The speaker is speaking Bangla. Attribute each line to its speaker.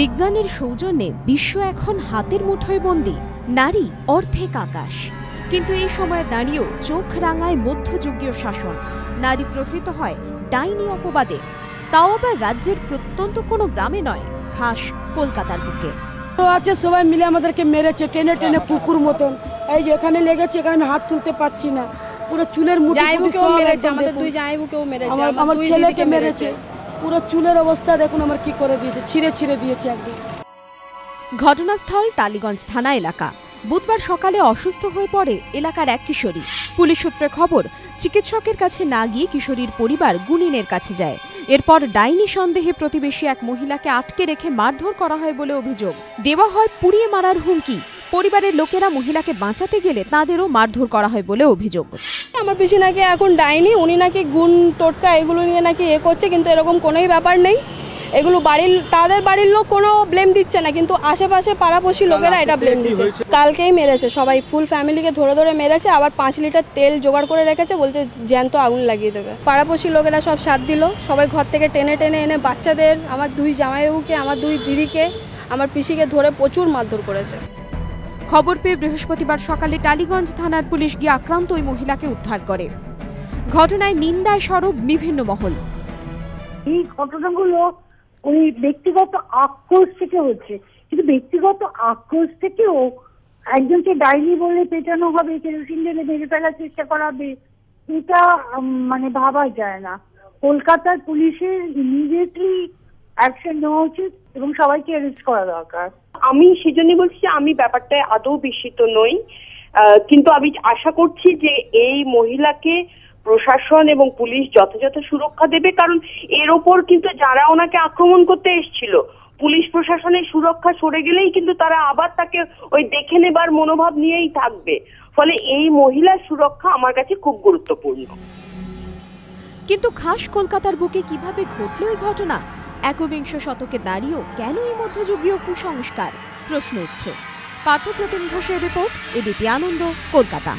Speaker 1: বিজ্ঞানের সৌজন্যে বিশ্ব এখন হাতের মুঠোয় বন্দী, নারী অর্ধেক আকাশ। কিন্তু এই সময় দাঁড়িয়েও চোখ রাঙায় মধ্যযুগীয় শাসন, নারী প্রকৃত হয় ডাইনি অপবাদে, তাও আবার রাজ্যের প্রত্যন্ত কোনো গ্রামে নয়, খাস কলকাতার বুকে।
Speaker 2: তো আছে সবাই মিলে আমাদেরকে মেরেছে, টেনে টেনে কুকুর মতন। এই যে এখানে লেগেছে, এখানে আমি হাত তুলতে পারছি না, পুরো চুলের মুঠি মেরেছে, আমাদের দুই জামাইবুকেও মেরেছে, আমার ছেলেকে মেরেছে, পুরো চুলের অবস্থা দেখুন আমার কি করে দিয়েছে, ছিঁড়ে ছিঁড়ে দিয়েছে একদম।
Speaker 1: ঘটনাস্থল টালিগঞ্জ থানা এলাকা। বুধবার সকালে অসুস্থ হয়ে পড়ে এলাকার এক কিশোরী। পুলিশ সূত্রে খবর, চিকিৎসকের কাছে না গিয়ে কিশোরীর পরিবার গুনিনের কাছে যায়। এরপর ডাইনি সন্দেহে প্রতিবেশী এক মহিলাকে আটকে রেখে মারধর করা হয় বলে অভিযোগ। দেওয়া হয় পুড়িয়ে মারার হুমকি। পরিবারের লোকেরা মহিলাকে বাঁচাতে গেলে তাদেরও মারধর করা হয় বলে অভিযোগ।
Speaker 3: আমার পিসি নাকি এখন ডাইনি, উনি নাকি গুণ টোটকা এগুলো নিয়ে নাকি করছে, কিন্তু এরকম কোনোই ব্যাপার নেই। এগুলো তাদের বাড়ির লোক কোনো ব্লেম দিচ্ছে না, কিন্তু আশেপাশে পাড়াপড়শি লোকেরা এটা ব্লেম দিচ্ছে। কালকেই মেরেছে, সবাই ফুল ফ্যামিলিকে ধরে ধরে মেরেছে, আবার 5 লিটার তেল জোগাড় করে রেখেছে, বলছে জ্যান্ত আগুন লাগিয়ে দেবে। পাড়াপড়শি লোকেরা সব সাথ দিল, সবাই ঘর থেকে টেনে টেনে এনে বাচ্চাদের, আমার 2 জামাইবাবুকে, আমার 2 দিদিকে, আমার পিসিকে ধরে প্রচুর মারধর করেছে।
Speaker 1: খবর পেয়ে বৃহস্পতিবার সকালে টালিগঞ্জ থানার পুলিশ গিয়ে আক্রান্ত ওই মহিলাকে উদ্ধার করে। ঘটনায় নিন্দায় সরব বিভিন্ন মহল।
Speaker 4: এই ঘটনাগুলো ওই ব্যক্তিগত আক্রোশ থেকে হচ্ছে, কিন্তু ব্যক্তিগত আক্রোশ থেকেও একজনকে ডাইনি বলে পেটানো হবে, কেরোসিন ঢেলে মেরে ফেলার চেষ্টা করা হবে, এটা মানে ভাবা যায় না। কলকাতার পুলিশের ইমিডিয়েটলি অ্যাকশন নেওয়া উচিত এবং সবাইকে অ্যারেস্ট করা দরকার।
Speaker 5: আমি সেজন্য বলছি, আমি ব্যাপারটায় আদৌ বিস্মিত নই, কিন্তু আমি আশা করছি যে এই মহিলাকে প্রশাসন এবং পুলিশ যথাযথ সুরক্ষা দেবে, কারণ এর ওপর কিন্তু যারা ওনাকে আক্রমণ করতে এসেছিল, পুলিশ প্রশাসনের সুরক্ষা সরে গেলেই কিন্তু তারা আবার তাকে ওই দেখে নেবার মনোভাব নিয়েই থাকবে। ফলে এই মহিলার সুরক্ষা আমার কাছে খুব গুরুত্বপূর্ণ।
Speaker 1: কিন্তু খাস কলকাতার বুকে কিভাবে ঘটল এই ঘটনা? একবিংশ শতকে দাঁড়িয়েও কেন এই মধ্যযুগীয় কুসংস্কার? প্রশ্ন উঠছে। পার্থ প্রতিম ঘোষের রিপোর্ট, এবিপি আনন্দ, কলকাতা।